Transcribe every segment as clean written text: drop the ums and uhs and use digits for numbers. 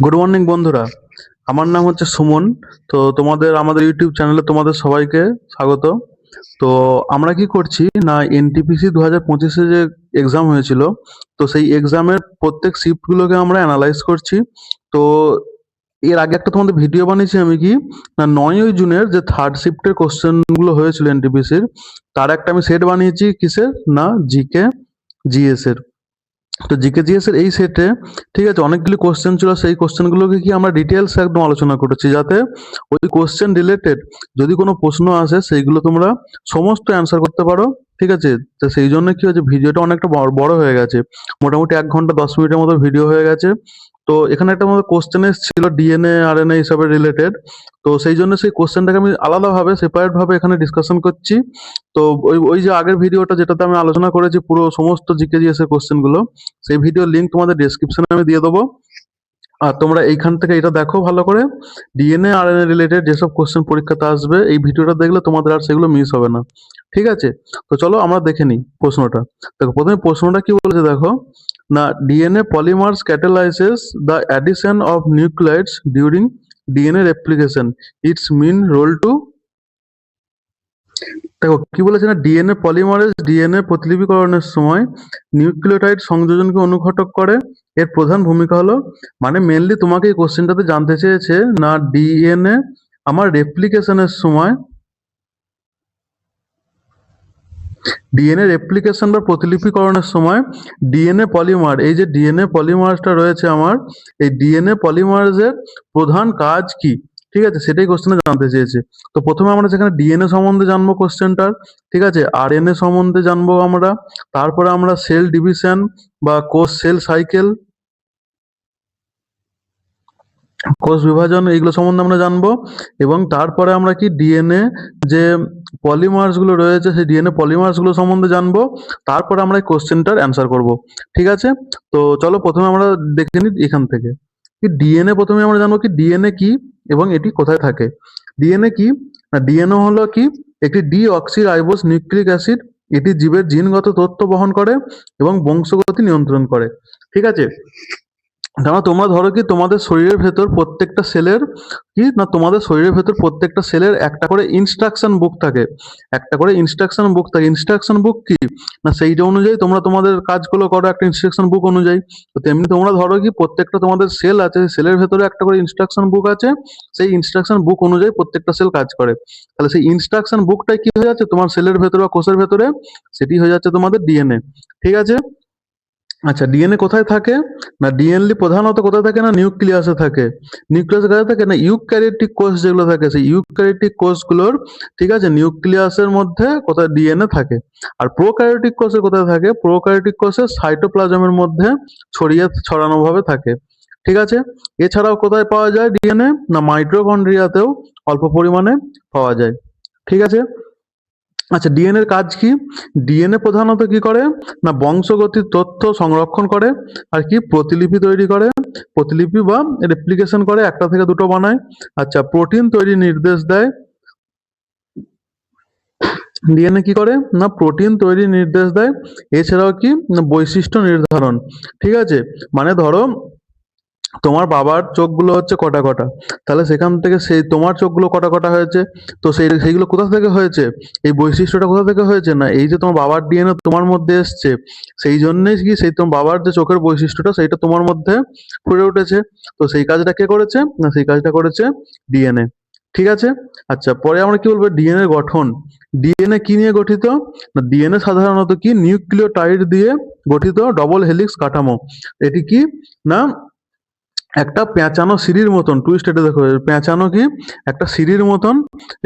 Good morning বন্ধুরা। আমার নাম হচ্ছে সুমন। তো তোমাদের আমাদের ইউটিউব চ্যানেলে তোমাদের সবাইকে স্বাগত। তো আমরা কি করছি না, এনটিপিসি 2025-এ যে এক্সাম হয়েছিল, তো সেই এক্সামের প্রত্যেক শিফটগুলোকে আমরা অ্যানালাইজ করছি। তো এর আগে একটা তোমাদের ভিডিও বানিয়েছি আমি, কি না, 9ই জুনের যে থার্ড শিফটের কোশ্চেনগুলো হয়েছিল এনটিপিসির, তার একটা আমি সেট বানিয়েছি। কিসের না, জিকে জিএস এর। তো জিকে জিএস এর এই সেটে ঠিক আছে অনেকগুলি কোশ্চেন ছিল, সেই কোশ্চেনগুলোকে কি আমরা ডিটেলস একদম আলোচনা করেছি, যাতে ওই কোশ্চেন রিলেটেড যদি কোনো প্রশ্ন আসে সেইগুলো তোমরা সমস্ত অ্যান্সার করতে পারো। ঠিক আছে, তো সেই জন্য কি হয়েছে, ভিডিওটা অনেকটা বড় বড় হয়ে গেছে, মোটামুটি 1 ঘন্টা 10 মিনিটের মতো ভিডিও হয়ে গেছে। তো এখানে একটা আমাদের কোশ্চেন এসেছিল ডিএনএ আরএনএ হিসাবে রিলেটেড। তো সেই জন্য সেই কোশ্চেনটাকে আমি আলাদাভাবে সেপারেট ভাবে এখানে ডিসকাশন করছি। তো ওই ওই যে আগের ভিডিওটা যেটাতে আমি আলোচনা করেছি পুরো সমস্ত জিকে জিএস এর কোশ্চেন গুলো, সেই ভিডিওর লিঙ্ক তোমাদের ডেসক্রিপশনে আমি দিয়ে দেবো। আর তোমরা এইখান থেকে এটা দেখো ভালো করে, ডিএনএ আরএনএ রিলেটেড যেসব কোশ্চেন পরীক্ষাতে আসবে এই ভিডিওটা দেখলে তোমাদের আর সেগুলো মিস হবে না। ঠিক আছে, তো চলো আমরা দেখে নিই প্রশ্নটা। দেখো প্রথমে প্রশ্নটা কি বলেছে দেখো, না DNA polymerase catalyses the addition of nucleotides during DNA replication, it's main role too. দেখো কি বলেছে না, ডিএনএ পলিমারেজ ডিএনএ প্রতিলিপিকরণের সময় নিউক্লিওটাইড সংযোজনকে অনুঘটক করে, এর প্রধান ভূমিকা হলো। মানে মেনলি তোমাকে এই কোশ্চেনটাতে জানতে চেয়েছে না, ডিএনএ আমার রেপ্লিকেশনের সময়, ডিএনএ রেপ্লিকেশন বা প্রতিলিপিকরণের সময় ডিএনএ পলিমার, এই যে ডিএনএ পলিমারটা রয়েছে আমার, এই ডিএনএ পলিমারেজের প্রধান কাজ কি। ঠিক আছে, সেটাই কোশ্চেনে জানতে চেয়েছে। তো প্রথমে আমরা যেখানে ডিএনএ সম্বন্ধে জানবো কোশ্চেনটার, ঠিক আছে, আরএনএ সম্বন্ধে জানবো আমরা, তারপরে আমরা সেল ডিভিশন বা কোষ সেল সাইকেল, কোষ বিভাজন এইগুলো সম্বন্ধে আমরা জানবো। এবং তারপরে আমরা কি ডিএনএ যে পলিমার্স গুলো রয়েছে সেই ডিএনএ পলিমার্স গুলো সম্বন্ধে জানবো। তারপরে আমরা এই কোশ্চেনটার অ্যান্সার করব। ঠিক আছে, তো চলো প্রথমে আমরা দেখে নিই এখান থেকে। কি ডিএনএ, প্রথমে আমরা জানবো কি ডিএনএ কি এবং এটি কোথায় থাকে। ডিএনএ কি না, ডিএনএ হলো কি একটি ডিঅক্সি রাইবোজ নিউক্লিক অ্যাসিড। এটি জীবের জিনগত তথ্য বহন করে এবং বংশগতি নিয়ন্ত্রণ করে। ঠিক আছে, কেননা তোমরা ধরো কি তোমাদের শরীরের ভেতর প্রত্যেকটা সেলের, কি না তোমাদের শরীরের ভেতর প্রত্যেকটা সেলের একটা করে ইনস্ট্রাকশন বুক থাকে, একটা করে ইনস্ট্রাকশন বুক থাকে। ইনস্ট্রাকশন বুক কি না, সেইটা অনুযায়ী তোমরা তোমাদের কাজগুলো করো একটা ইনস্ট্রাকশন বুক অনুযায়ী। তো তেমনি তোমরা ধরো কি প্রত্যেকটা তোমাদের সেল আছে, সেলের ভেতরে একটা করে ইনস্ট্রাকশন বুক আছে, সেই ইনস্ট্রাকশন বুক অনুযায়ী প্রত্যেকটা সেল কাজ করে। তাহলে সেই ইনস্ট্রাকশন বুকটাই কি হয়ে যাচ্ছে তোমার সেলের ভেতরে বা কোষের ভেতরে, সেটি হয়ে যাচ্ছে তোমাদের ডিএনএ। ঠিক আছে, আচ্ছা ডিএনএ কোথায় থাকে না, ডিএনএ প্রধানত কোথায় থাকে না, নিউক্লিয়াসে থাকে। নিউক্লিয়াসে কোথায় থাকে না, ইউক্যারিওটিক কোষ যেগুলো থাকে সেই ইউক্যারিওটিক কোষগুলোর, ঠিক আছে, নিউক্লিয়াসের মধ্যে কোথায় ডিএনএ থাকে। আর প্রোক্যারিওটিক কোষে কোথায় থাকে, প্রোক্যারিওটিক কোষে সাইটোপ্লাজমের মধ্যে ছড়ানো ভাবে থাকে। ঠিক আছে, এছাড়াও কোথায় পাওয়া যায় ডিএনএ না, মাইটোকন্ড্রিয়াতেও অল্প পরিমাণে পাওয়া যায়। ঠিক আছে, আচ্ছা ডিএনএ এর কাজ কি, ডিএনএ প্রধানত কি করে না, বংশগতির তথ্য সংরক্ষণ করে, আর কি প্রতিলিপি তৈরি করে, প্রতিলিপি বা রেপ্লিকেশন করে, একটা থেকে দুটো বানায়। আচ্ছা প্রোটিন তৈরির নির্দেশ দেয়। ডিএনএ কি করে না, প্রোটিন তৈরির নির্দেশ দেয়। এছাড়াও কি না, বৈশিষ্ট্য নির্ধারণ। ঠিক আছে, মানে ধরো তোমার বাবার চোখগুলো হচ্ছে কটা কটা, তাহলে সেখান থেকে সেই তোমার চোখগুলো কটা কটা হয়েছে, তো সেইগুলো কোথা থেকে হয়েছে, এই বৈশিষ্ট্যটা কোথা থেকে হয়েছে না, এই যে তোমার বাবার ডিএনএ তোমার মধ্যে এসছে, সেই জন্যই কি সেই তোমার বাবার যে চোখের বৈশিষ্ট্যটা সেইটা তোমার মধ্যে ফুটে উঠেছে। তো সেই কাজটা কে করেছে না, সেই কাজটা করেছে ডিএনএ। ঠিক আছে, আচ্ছা পরে আমরা কি বলবো, ডিএনএ গঠন। ডিএনএ কি নিয়ে গঠিত না, ডিএনএ সাধারণত কি নিউক্লিওটাইড দিয়ে গঠিত ডবল হেলিক্স কাঠামো। এটি কি না, একটা পেঁচানো সিঁড়ির মতন টুইস্টেড, দেখো পেঁচানো কি একটা সিঁড়ির মতন,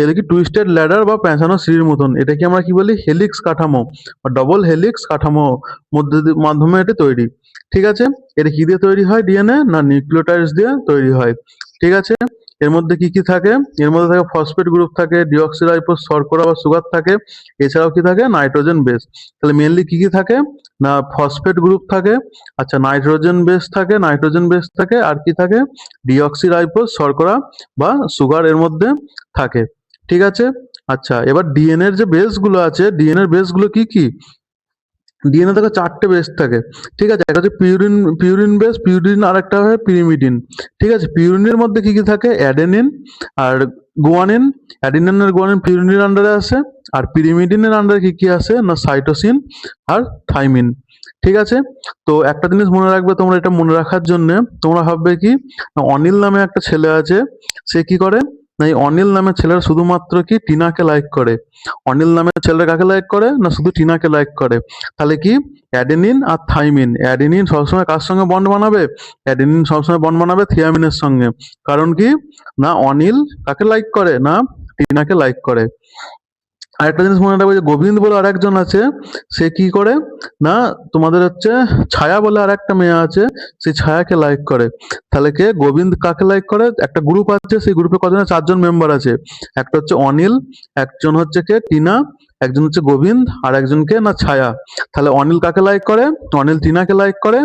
এটা কি টুইস্টেড ল্যাডার বা পেঁচানো সিঁড়ির মতন, এটা কি আমরা কি বলি হেলিক্স কাঠামো বা ডবল হেলিক্স কাঠামো মাধ্যমে এটা তৈরি। ঠিক আছে, এটা কি দিয়ে তৈরি হয় ডিএনএ না, নিউক্লিওটাইডস দিয়ে তৈরি হয়। ঠিক আছে, এর মধ্যে কি কি থাকে, এর মধ্যে থাকে ফসফেট গ্রুপ থাকে, ডিঅক্সিরাইবোজ শর্করা বা সুগার থাকে, এছাড়াও কি থাকে নাইট্রোজেন বেস। তাহলে মেনলি কি কি থাকে না, ফসফেট গ্রুপ থাকে, আচ্ছা নাইট্রোজেন বেস থাকে, নাইট্রোজেন বেস থাকে, আর কি থাকে ডিঅক্সিরাইবোজ শর্করা বা সুগার এর মধ্যে থাকে। ঠিক আছে, আচ্ছা এবার ডিএনএ এর যে বেস গুলো আছে, ডিএনএ এর বেস গুলো কি কি ডিএনএ থেকে 4টে বেস থাকে, ঠিক আছে? একটা হচ্ছে পিউরিন বেস, পিউরিন, আর একটা হয় পিরিমিডিন, ঠিক আছে? পিউরিনের মধ্যে কি কি থাকে? অ্যাডেনিন আর গুয়ানিন। অ্যাডেনিন আর গুয়ানিন পিউরিনের আন্ডারে আসে। আর পিরিমিডিনের আন্ডারে কি কি আসে? না সাইটোসিন আর থাইমিন, ঠিক আছে? তো একটা জিনিস মনে রাখবে তোমরা, এটা মনে রাখার জন্য তোমরা ভাববে কি, না অনিল নামে একটা ছেলে আছে, সে কি করে, না এই অনিল নামের ছেলেরা শুধুমাত্র কি টিনাকে লাইক করে। অনিল নামের ছেলেরা কাকে লাইক করে? না শুধু টিনাকে লাইক করে। তাহলে কি অ্যাডেনিন আর থাইমিন, অ্যাডেনিন সবসময় কার সঙ্গে বন্ড বানাবে? অ্যাডেনিন সবসময় বন্ড বানাবে থিয়ামিনের সঙ্গে। কারণ কি, না অনিল কাকে লাইক করে? না টিনাকে লাইক করে। আরেকটা জিনিস মনে রাখবে যে গোবিন্দ বলে আরেকজন আছে, সে কি করে, না তোমাদের হচ্ছে ছায়া বলে আরেকটা মেয়ে আছে, সেই ছায়াকে লাইক করে। তাহলে কে গোবিন্দ কাকে লাইক করে? একটা গ্রুপ আছে, সেই গ্রুপে কজন? 4জন মেম্বার আছে। একটা হচ্ছে অনিল, একজন হচ্ছে কে টিনা, একজন হচ্ছে গোবিন্দ, আর একজনকে না ছায়া। তাহলে অনিল কাকে লাইক করে? অনিল টিনাকে লাইক করে।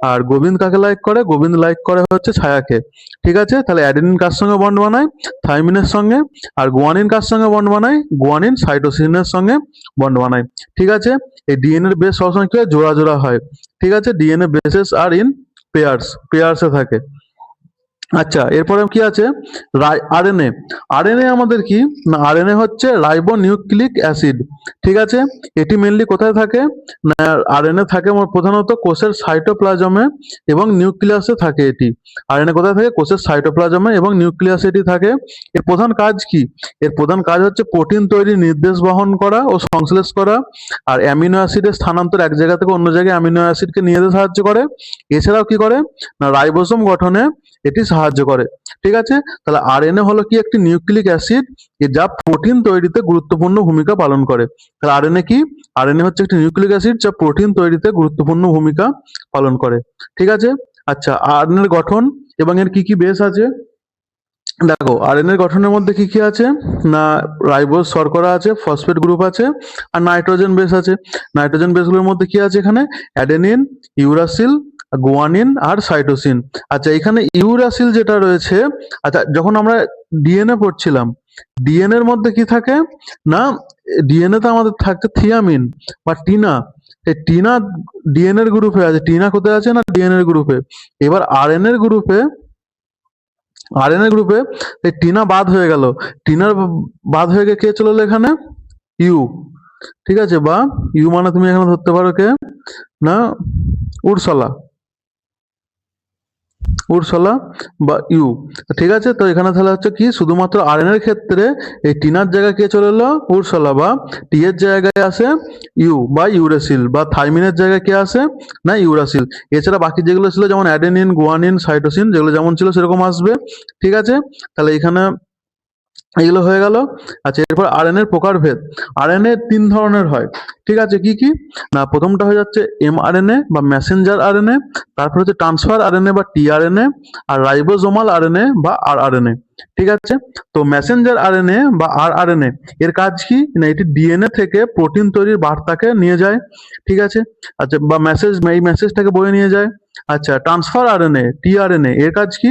আর গোবিন্দ কাকে লাইক করে? গোবিন্দ লাইক করে হচ্ছে ছায়াকে, ঠিক আছে? তাহলে অ্যাডেনিন কার সঙ্গে বন্ড বানায়? থাইমিনের সঙ্গে। আর গুয়ানিন কার সঙ্গে বন্ড বানায়? গুয়ানিন সাইটোসিনের সঙ্গে বন্ড বানায়, ঠিক আছে? এই ডিএনএ এর বেস সবসময় কি হয়? জোড়া জোড়া হয়, ঠিক আছে? ডিএনএ বেসেস আর ইন পেয়ার্সে থাকে। আচ্ছা, এরপরে কি আছে? আরএনএ। আরএনএ আমাদের কি, না আরএনএ হচ্ছে রাইবো নিউক্লিক অ্যাসিড, ঠিক আছে? এটি মেনলি কোথায় থাকে? না আরএনএ থাকে প্রধানত কোষের সাইটোপ্লাজমে এবং নিউক্লিয়াসে থাকে এটি। আরএনএ কোথায় থাকে? কোষের সাইটোপ্লাজমে এবং নিউক্লিয়াসে এটি থাকে। এর প্রধান কাজ কি? এর প্রধান কাজ হচ্ছে প্রোটিন তৈরির নির্দেশ বহন করা ও সংশ্লেষ করা, আর অ্যামিনো অ্যাসিডের স্থানান্তর এক জায়গা থেকে অন্য জায়গায় অ্যামিনো অ্যাসিডকে নিয়ে যেতে সাহায্য করে। এছাড়াও কি করে? না রাইবোসোম গঠনে এটি সাহায্য করে, ঠিক আছে? তাহলে আরএনএ হলো কি একটি নিউক্লিক অ্যাসিড, যা প্রোটিন তৈরিতে গুরুত্বপূর্ণ ভূমিকা পালন করে। তাহলে আরএনএ কি? আরএনএ হচ্ছে একটি নিউক্লিক অ্যাসিড যা প্রোটিন তৈরিতে গুরুত্বপূর্ণ ভূমিকা পালন করে, ঠিক আছে? আচ্ছা, আরএনএ এর গঠন এবং এর কি কি বেস আছে দেখো। আরএনএ এর গঠনের মধ্যে কি কি আছে? না রাইবোজ শর্করা আছে, ফসফেট গ্রুপ আছে, আর নাইট্রোজেন বেস আছে। নাইট্রোজেন বেসগুলোর মধ্যে কি আছে এখানে? অ্যাডেনিন, ইউরাসিল, গুয়ানিন আর সাইটোসিন। আচ্ছা, এখানে ইউরাসিল যেটা রয়েছে, আচ্ছা যখন আমরা ডিএনএ পড়ছিলাম, ডিএনএ এর মধ্যে কি থাকে? না ডিএনএ তে আমাদের থাকছে থিয়ামিন বা টিনা। এই টিনা ডিএনএ এর গ্রুপে আছে। টিনা কোথায় আছে? না ডিএনএ এর গ্রুপে। এবার আরএনএ এর গ্রুপে, এই টিনা বাদ হয়ে গেল। টিনার বাদ হয়ে গিয়ে কে চলে এলো এখানে? ইউ, ঠিক আছে? বা ইউ মানে তুমি এখানে ধরতে পারো কে, না উর্সলা, বা ইউ, ঠিক আছে? তো এখানে তাহলে হচ্ছে কি, শুধুমাত্র আরএনএ এর ক্ষেত্রে এই টিনার জায়গায় কে চলে এলো? উর্সলা, বা টি এর জায়গায় আসে ইউ বা ইউরেসিল, বা থাইমিনের জায়গায় কে আসে? না ইউরাসিল। এছাড়া বাকি যেগুলো ছিল যেমন অ্যাডেনিন, গুয়ানিন, সাইটোসিন, যেগুলো যেমন ছিল সেরকম আসবে, ঠিক আছে? তাহলে এখানে এগুলো হয়ে গেল। আচ্ছা, এরপর আরএনএ এর প্রকারভেদ। আরএনএ 3 ধরনের হয়, ঠিক আছে? কি কি? না প্রথমটা হয়ে যাচ্ছে এমআরএনএ বা মেসেঞ্জার আরএনএ, তারপর হচ্ছে ট্রান্সফার আরএনএ বা টিআরএনএ, আর রাইবোজোমাল আরএনএ বা আরআরএনএ, ঠিক আছে? তো মেসেঞ্জার আরএনএ বা আরআরএনএ এর কাজ কি? না এটি ডিএনএ থেকে প্রোটিন তৈরির বার্তাকে নিয়ে যায়, ঠিক আছে? আচ্ছা, বা এই মেসেজটাকে বয়ে নিয়ে যায়। আচ্ছা, ট্রান্সফার আরএনএ, টিআরএনএ এর কাজ কি?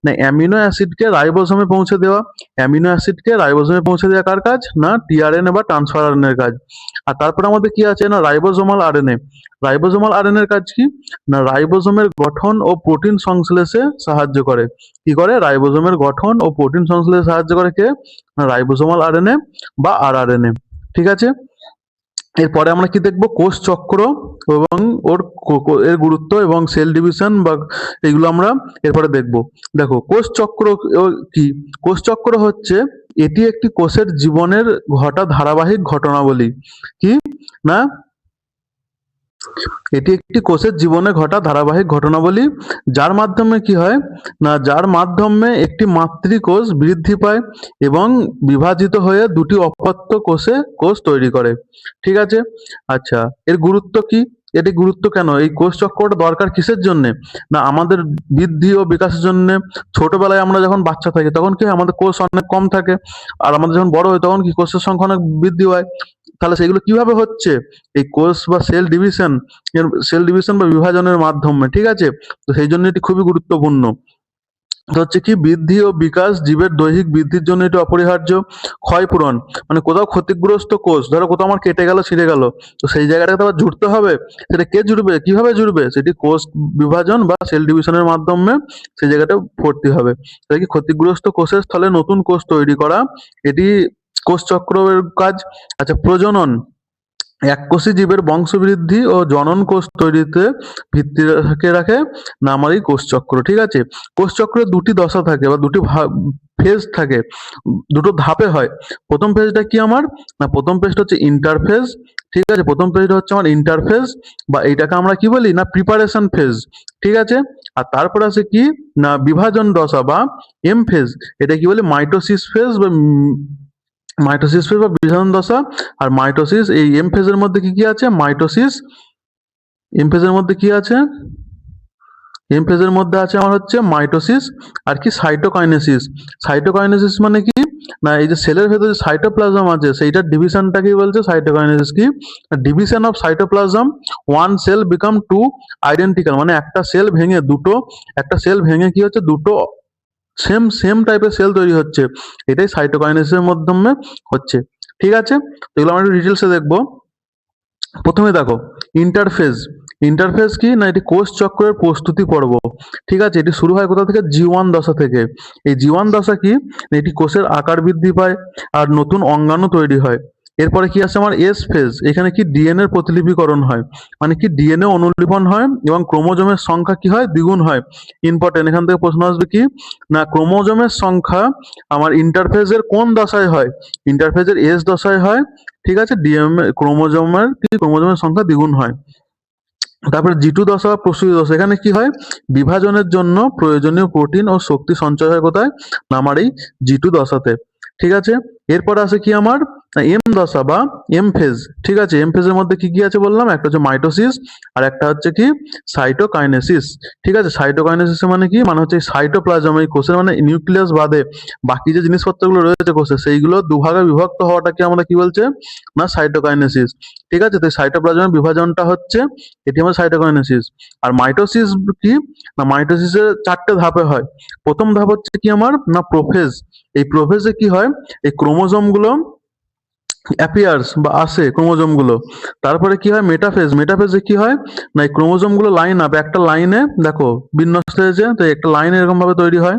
না অ্যামিনো অ্যাসিডকে রাইবোসোমে পৌঁছে দেওয়া। অ্যামিনো অ্যাসিডকে রাইবোসোমে পৌঁছে দেওয়া কার কাজ? না টিআরএনএ বা ট্রান্সফার আরএনএ এর কাজ। আর তারপরে আমাদের কি আছে? না রাইবোজোমাল আরএনএ। রাইবোজোমাল আরএনএ এর কাজ কি? না রাইবোসোমের গঠন ও প্রোটিন সংশ্লেষে সাহায্য করে। কি করে? রাইবোসোমের গঠন ও প্রোটিন সংশ্লেষে সাহায্য করে কে? না রাইবোসোমাল আরএনএ বা আরআরএনএ, ঠিক আছে? এরপরে আমরা কি দেখবো? কোষ চক্র এবং এর গুরুত্ব এবং সেল ডিভিশন বা এগুলো আমরা এরপরে দেখবো। দেখো কোষ চক্র কি? কোষ চক্র হচ্ছে এটি একটি কোষের জীবনের ঘটা ধারাবাহিক ঘটনাবলী। কি? না এটি একটি কোষের জীবনে ঘটা ধারাবাহিক ঘটনাবলী, যার মাধ্যমে কি হয়? না যার মাধ্যমে একটি মাতৃকোষ বৃদ্ধি পায় এবং বিভাজিত হয়ে দুটি অপত্য কোষ তৈরি করে, ঠিক আছে? আচ্ছা, এর গুরুত্ব কি? এটি গুরুত্ব কেন? এই কোষ চক্রটা দরকার কিসের জন্য? না আমাদের বৃদ্ধি ও বিকাশের জন্য। ছোটবেলায় আমরা যখন বাচ্চা থাকি তখন কি হয়? আমাদের কোষ অনেক কম থাকে, আর আমাদের যখন বড় হয় তখন কি কোষের সংখ্যা অনেক বৃদ্ধি হয়। তাহলে সেগুলো কিভাবে হচ্ছে? এই কোষ বা সেল ডিভিশন বা বিভাজনের মাধ্যমে, ঠিক আছে? তো সেই জন্য এটি খুবই গুরুত্বপূর্ণ। তো হচ্ছে কি বৃদ্ধি ও বিকাশ জীবের দৈহিক বৃদ্ধির জন্য এটা অপরিহার্য। ক্ষয়পূরণ মানে কোথাও ক্ষতিগ্রস্ত কোষ, ধরো কোথাও আমার কেটে গেল ছিঁড়ে গেল, তো সেই জায়গাটাতে আবার জুড়তে হবে, সেটা কে জুড়বে, কিভাবে জুড়বে, সেটি কোষ বিভাজন বা সেল ডিভিশনের মাধ্যমে সেই জায়গাটা ভর্তি হবে। তাই কি ক্ষতিগ্রস্ত কোষের স্থলে নতুন কোষ তৈরি করা, এটি কোষ চক্রের কাজ। আচ্ছা, প্রজনন এককোষী জীবের বংশবৃদ্ধি ও জনন কোষ তৈরিতে ভিত্তি রাখে নামারি কোষচক্র। ঠিক আছে, কোষচক্রের দুটি দশা থাকে বা দুটি ফেজ থাকে, দুটো ধাপে হয়। প্রথম ফেজটা কি আমার, না প্রথম ফেজটা হচ্ছে ইন্টারফেজ। ঠিক আছে, প্রথম ফেজটা হচ্ছে আমার ইন্টারফেজ, বা এইটাকে আমরা কি বলি না প্রিপারেশন ফেজ। ঠিক আছে, আর তারপর আছে কি না বিভাজন দশা বা এম ফেজ, এটা কি বলি মাইটোসিস ফেজ বা মাইটোসিস ফেজ বা বিভাজন দশা। আর মাইটোসিস এই এম ফেজের মধ্যে কি কি আছে, মাইটোসিস এম ফেজের মধ্যে কি আছে, এম ফেজের মধ্যে আছে আমার হচ্ছে মাইটোসিস আর কি সাইটোকাইনেসিস। সাইটোকাইনেসিস মানে কি না এই যে সেলের ভেতরে সাইটোপ্লাজম আছে সেইটার ডিভিশনটাকেই বলছে সাইটোকাইনেসিস। কি division of cytoplasm, one cell become two identical, মানে একটা সেল ভেঙে দুটো, একটা সেল ভেঙে কি হচ্ছে দুটো সেম সেম টাইপের সেল তৈরি হচ্ছে, এটাই সাইটোকাইনেসিসের মাধ্যমে হচ্ছে। ঠিক আছে, তো এগুলো আমরা একটু ডিটেলসে দেখবো। প্রথমে দেখো ইন্টারফেজ। ইন্টারফেজ কি না এটি কোষ চক্রের প্রস্তুতি পর্ব। ঠিক আছে, এটি শুরু হয় কোথা থেকে, জি1 দশা থেকে। এই জি1 দশা কি, এটি কোষের আকার বৃদ্ধি পায় আর নতুন অঙ্গাণু তৈরি হয়। এরপরে কি আছে আমার এস ফেজ, এখানে কি ডিএনএ প্রতিলিপিকরণ হয়, মানে কি ডিএনএ অনুলিপন হয় এবং ক্রোমোজোমের সংখ্যা কি হয় দ্বিগুণ হয়। ইম্পর্টেন্ট, এখান থেকে প্রশ্ন আসবে কি না ক্রোমোজোমের সংখ্যা আমার ইন্টারফেজের কোন দশায় হয়, ইন্টারফেজের এস দশায় হয়। ঠিক আছে, ক্রোমোজোমের সংখ্যা দ্বিগুণ হয়। তারপরে জি2 দশা বা প্রসূতি দশা, এখানে কি হয় বিভাজনের জন্য প্রয়োজনীয় প্রোটিন ও শক্তি সঞ্চয় হয় কোথায় না আমার এই জি2 দশাতে। ঠিক আছে, এরপর আছে কি আমার এম দশা বা এম ফেজ। ঠিক আছে, এম ফেজের মধ্যে কি কি আছে বললাম, একটা হচ্ছে মাইটোসিস আর একটা হচ্ছে কি সাইটোকাইনেসিস। ঠিক আছে, সাইটোকাইনেসিস মানে কি, মানে হচ্ছে সাইটোপ্লাজম এই কোষের মানে নিউক্লিয়াস বাদে বাকি যে জিনিসপত্রগুলো রয়েছে কোষে সেইগুলো দুভাগে বিভক্ত হওয়াটাকে আমরা কি বলছে না সাইটোকাইনেসিস। ঠিক আছে, তো সাইটোপ্লাজমের বিভাজনটা হচ্ছে এটি আমার সাইটোকাইনেসিস। আর মাইটোসিস কি না মাইটোসিসের চারটে ধাপে হয়। প্রথম ধাপ হচ্ছে কি আমার না প্রোফেজ। এই প্রোফেজে কি হয় এই ক্রোমোজোম গুলো অ্যাপিয়ার্স বা আসে ক্রোমোজোম গুলো। তারপরে কি হয় মেটাফেজ। মেটাফেজে কি হয় না এই ক্রোমোজোম গুলো লাইন আপ একটা লাইনে দেখো বিন্যস্ত হয়েছে, তো একটা লাইন এরকম ভাবে তৈরি হয়।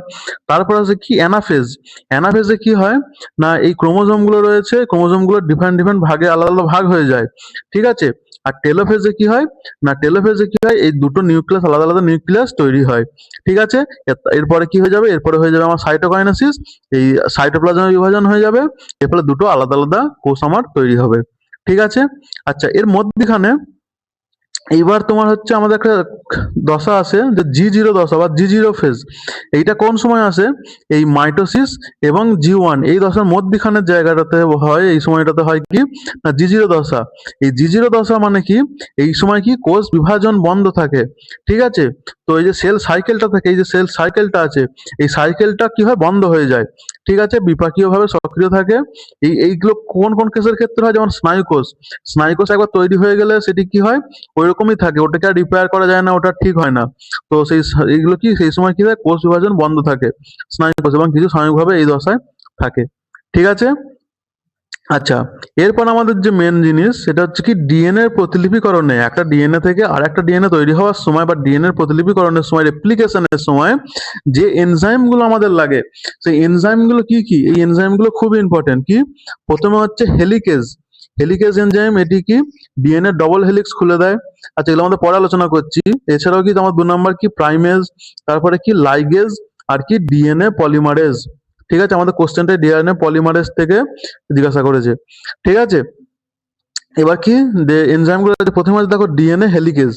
তারপর আছে কি অ্যানাফেজ। অ্যানাফেজে কি হয় না এই ক্রোমোজোম গুলো রয়েছে, ক্রোমোজোম গুলো ডিফারেন্ট ডিফারেন্ট ভাগে আলাদা আলাদা ভাগ হয়ে যায়। ঠিক আছে, আর টেলোফেজে কি হয় না টেলোফেজে কি হয় এই দুটো নিউক্লিয়াস আলাদা আলাদা নিউক্লিয়াস তৈরি হয়। ঠিক আছে, এরপরে কি হয়ে যাবে, এরপরে হয়ে যাবে আমার সাইটোকাইনেসিস, এই সাইটোপ্লাজমের বিভাজন হয়ে যাবে, এর ফলে দুটো আলাদা আলাদা কোষ আমার তৈরি হবে। ঠিক আছে, আচ্ছা এর মধ্যখানে এইবার তোমার হচ্ছে আমাদের একটা দশা আছে যে জি0 দশা বা জি0 ফেজ। এইটা কোন সময় আসে, এই মাইটোসিস এবং জি1 এই দশার মধ্যখানের জায়গাটাতে হয়, এই সময়টাতে হয় কি না জি0 দশা। এই জি0 দশা মানে কি এই সময় কি কোষ বিভাজন বন্ধ থাকে। ঠিক আছে, তো এই যে সেল সাইকেলটা থাকে, এই যে সেল সাইকেলটা আছে এই সাইকেলটা কি হয় বন্ধ হয়ে যায়। ঠিক আছে, বিপাকীয় ভাবে সক্রিয় থাকে। এইগুলো কোন কোন কেসের ক্ষেত্রে হয়, যেমন স্নায়ু কোষ। স্নায়ু কোষ একবার তৈরি হয়ে গেলে সেটি কি হয় ওইরকমই থাকে, ওটাকে আর রিপেয়ার করা যায় না, ওটা ঠিক হয় না। তো এইগুলো কি সেই সময় কি হয় কোষ বিভাজন বন্ধ থাকে স্নায়ু কোষ, এবং কিছু স্নায়ুভাবে এই দশায় থাকে। ঠিক আছে, আচ্ছা এরপর আমাদের যে মেন জিনিস সেটা হচ্ছে কি ডিএনএ প্রতিলিপিকরণে, একটা ডিএনএ থেকে আর একটা ডিএনএ তৈরি হওয়ার সময় বা ডিএনএ প্রতিলিপিকরণের সময় রেপ্লিকেশনের সময় যে এনজাইম গুলো আমাদের লাগে, সেই এনজাইম গুলো কি কি, এই এনজাইম গুলো খুব ইম্পর্টেন্ট। কি প্রথমে হচ্ছে হেলিকেজ। হেলিকেজ এনজাইম এটি কি ডিএনএ ডবল হেলিক্স খুলে দেয়। আচ্ছা এগুলো আমাদের পরে আলোচনা করছি। এছাড়াও কি তোমার 2 নম্বর কি প্রাইমেজ, তারপরে কি লাইগেজ, আর কি ডিএনএ পলিমারেজ। ঠিক আছে, আমাদের কোশ্চেনটা ডিএনএ পলিমারেজ থেকে জিজ্ঞাসা করেছে। ঠিক আছে, এবার কি এনজাইম গুলো প্রথমে আছে দেখো ডিএনএ হেলিকেজ।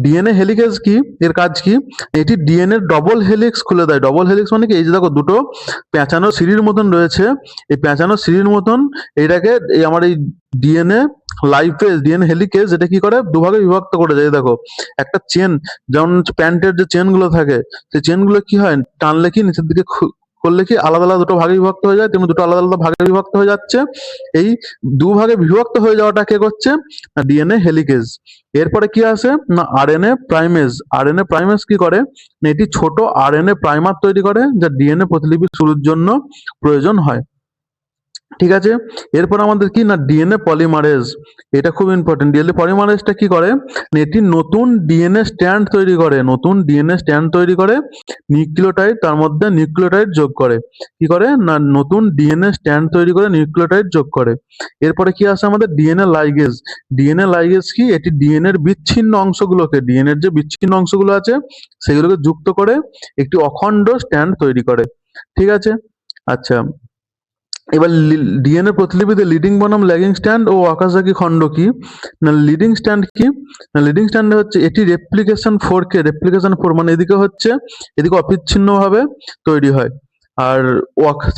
ডিএনএ হেলিকেজ কি এর কাজ কি, এটি ডিএনএ ডবল হেলিক্স খুলে দেয়। ডবল হেলিক্স মানে কি এই যে দেখো দুটো পেঁচানো সিঁড়ির মতন রয়েছে, এই পেঁচানো সিঁড়ির মতন এইটাকে এই আমার এই ডিএনএ লাইফেজ ডিএনএ হেলিকেজ এটা কি করে দুভাগে বিভক্ত করে যায়। দেখো একটা চেন, যেমন প্যান্টের যে চেন গুলো থাকে সেই চেন গুলো কি হয় টানলে কি নিচের দিকে করলে কি আলাদা আলাদা দুটো ভাগে বিভক্ত হয়ে যায়, তেমনি দুটো আলাদা আলাদা ভাগে বিভক্ত হয়ে যাচ্ছে। এই দুভাগে বিভক্ত হয়ে যাওয়াটা কে করছে? না ডিএনএ হেলিকেজ। এরপরে কি আসে? না আরএনএ প্রাইমেজ। আরএনএ প্রাইমেজ কি করে? না এটি ছোট আরএনএ প্রাইমার তৈরি করে, যা ডিএনএ প্রতিলিপি শুরুর জন্য প্রয়োজন হয়। ঠিক আছে, এরপর আমাদের কি না ডিএনএ পলিমারেজ। এটা খুব ইম্পর্টেন্ট। ডিএনএ পলিমারেজটা কি করে? না এটি নতুন ডিএনএ স্ট্র্যান্ড তৈরি করে, নতুন ডিএনএ স্ট্র্যান্ড তৈরি করে, নিউক্লিওটাইড তার মধ্যে নিউক্লিওটাইড যোগ করে। কি করে? না নতুন ডিএনএ স্ট্র্যান্ড তৈরি করে নিউক্লিওটাইড যোগ করে। এরপরে কি আসে আমাদের? DNA ligase. ডিএনএ লাইগেজ কি? এটি ডিএনএ এর বিচ্ছিন্ন অংশগুলোকে, ডিএনএ এর যে বিচ্ছিন্ন অংশগুলো আছে সেগুলোকে যুক্ত করে একটি অখণ্ড স্ট্র্যান্ড তৈরি করে। ঠিক আছে, আচ্ছা এবার ডিএনএ প্রতিলিপিতে লিডিং বনাম ল্যাগিং স্ট্যান্ড ও ওয়াকাজাকি খণ্ড কি? না লিডিং স্ট্যান্ড কি? না লিডিং স্ট্যান্ড হচ্ছে এটি রেপ্লিকেশন 4 রেপ্লিকেশন 4 মানে এদিকে হচ্ছে, এদিকে অবিচ্ছিন্নভাবে তৈরি হয়। আর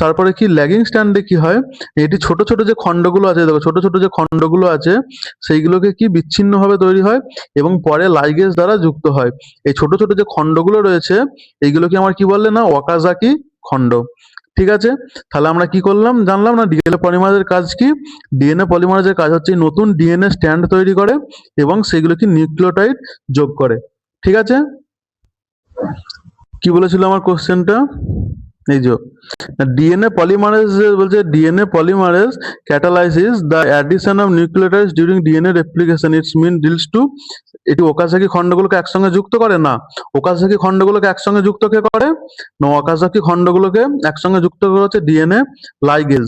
তারপরে কি ল্যাগিং স্ট্যান্ডে কি হয়? এটি ছোট ছোট যে খণ্ডগুলো আছে, দেখো ছোট ছোট যে খণ্ডগুলো আছে সেইগুলোকে কি বিচ্ছিন্নভাবে তৈরি হয় এবং পরে লাইগেজ দ্বারা যুক্ত হয়। এই ছোট ছোট যে খণ্ডগুলো রয়েছে এইগুলোকে আমার কি বলে? না ওয়াকাজাকি খণ্ড। ঠিক আছে, তাহলে আমরা কি করলাম জানলাম না ডিএনএ পলিমারেজের কাজ কি? ডিএনএ পলিমারেজের কাজ হচ্ছে নতুন ডিএনএ স্ট্র্যান্ড তৈরি করে এবং সেগুলোকে নিউক্লিওটাইড যোগ করে। ঠিক আছে, কি বলেছিল আমার কোশ্চেনটা? এই যে ডিএনএ পলিমারেজ বলছে DNA polymerase catalyses the addition of nucleotides during DNA replication. It's mean deals to, এটি ওকাজাকি খণ্ডগুলোকে একসঙ্গে যুক্ত করে না, ওকাজাকি খণ্ডগুলোকে একসঙ্গে যুক্ত কে করে? না ওকাজাকি খণ্ডগুলোকে একসঙ্গে যুক্ত করে হচ্ছে ডিএনএ লাইগেজ।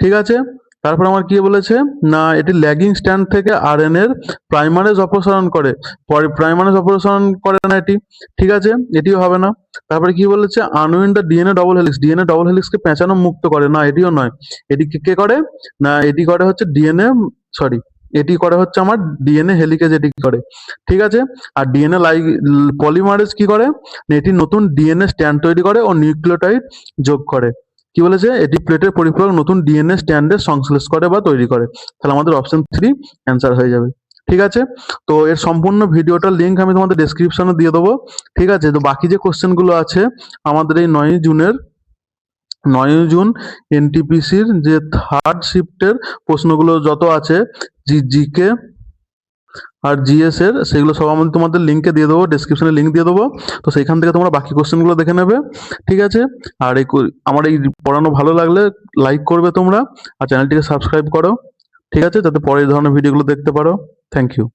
ঠিক আছে, তারপর আমার কি বলেছে? না এটি ল্যাগিং স্ট্যান্ড থেকে আরএনএ এর প্রাইমারেজ অপসারণ করে, পরে প্রাইমারেজ অপসারণ করে না এটি। ঠিক আছে, এটিও হবে না। তারপরে কি বলেছে? Unwind the DNA double helix. DNA double হেলিক্সকে পেঁচানো মুক্ত করে না, এটিও নয়। এটি কে করে? না এটি করে হচ্ছে ডিএনএ, সরি এটি করে হচ্ছে আমার ডিএনএ হেলিকেজ এটি করে। ঠিক আছে, আর ডিএনএ পলিমারেজ কি করে? না এটি নতুন ডিএনএ স্ট্র্যান্ড তৈরি করে ও নিউক্লিওটাইড যোগ করে। কি বলেছে? এটি প্লেটের পরিপূরক নতুন ডিএনএ স্ট্র্যান্ডের সংশ্লেষ করে বা তৈরি করে। তাহলে আমাদের অপশন 3 অ্যান্সার হয়ে যাবে। ঠিক আছে, তো এর সম্পূর্ণ ভিডিওটার লিঙ্ক আমি তোমাদের ডেসক্রিপশনে দিয়ে দেবো। ঠিক আছে, তো বাকি যে কোশ্চেন গুলো আছে আমাদের এই 9 জুন এনটিপিসির যে থার্ড শিফটের প্রশ্নগুলো যত আছে জিকে আর জিএস এর, সেগুলো সব আমি তোমাদের লিঙ্কে দিয়ে দেবো, ডেসক্রিপশনে লিঙ্ক দিয়ে দেবো। তো সেইখান থেকে তোমরা বাকি কোশ্চেনগুলো দেখে নেবে। ঠিক আছে, আর আমার এই পড়ানো ভালো লাগলে লাইক করবে তোমরা, আর চ্যানেলটিকে সাবস্ক্রাইব করো। ঠিক আছে, যাতে পরে এই ধরনের ভিডিওগুলো দেখতে পারো। Thank you.